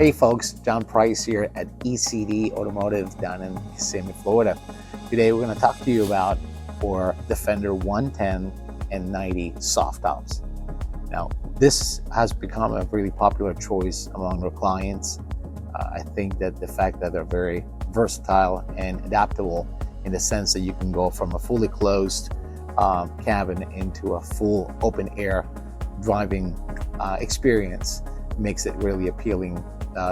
Hey folks, John Price here at ECD Automotive down in Kissimmee, Florida. Today we're going to talk to you about our Defender 110 and 90 soft tops. Now, this has become a really popular choice among our clients. I think that the fact that they're very versatile and adaptable in the sense that you can go from a fully closed cabin into a full open air driving experience makes it really appealing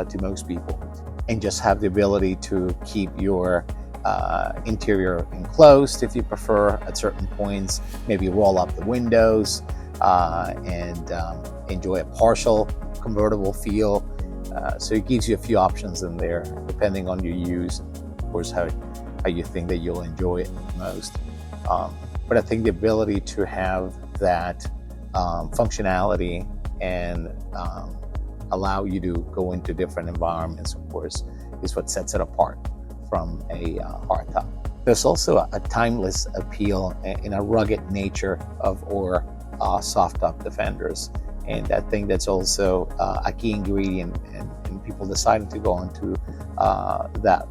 to most people. And just have the ability to keep your interior enclosed if you prefer at certain points, maybe roll up the windows and enjoy a partial convertible feel. So it gives you a few options in there depending on your use and of course how you think that you'll enjoy it most. But I think the ability to have that functionality and allow you to go into different environments, of course, is what sets it apart from a hardtop. There's also a timeless appeal and a rugged nature of our soft top Defenders, and I think that's also a key ingredient in people deciding to go into that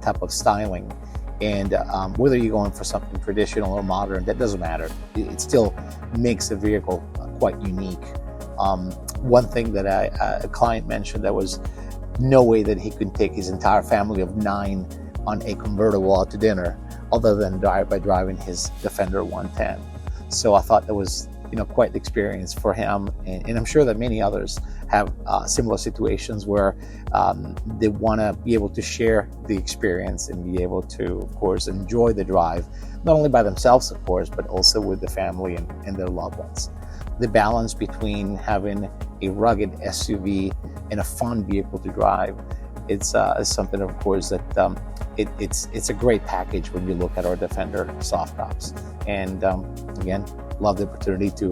type of styling. And whether you're going for something traditional or modern, that doesn't matter. It still makes the vehicle quite unique. One thing that a client mentioned, there was no way that he could take his entire family of 9 on a convertible out to dinner other than by driving his Defender 110. So I thought that was quite the experience for him, and I'm sure that many others have similar situations where they want to be able to share the experience and be able to, of course, enjoy the drive, not only by themselves, of course, but also with the family and their loved ones. The balance between having a rugged SUV and a fun vehicle to drive, it's something, of course, that it's a great package when you look at our Defender soft tops. And again, love the opportunity to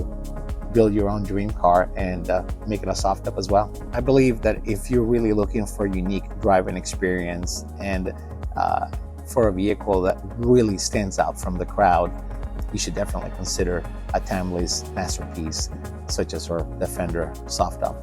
build your own dream car and make it a soft top as well. I believe that if you're really looking for a unique driving experience and for a vehicle that really stands out from the crowd, you should definitely consider a timeless masterpiece such as our Defender soft top.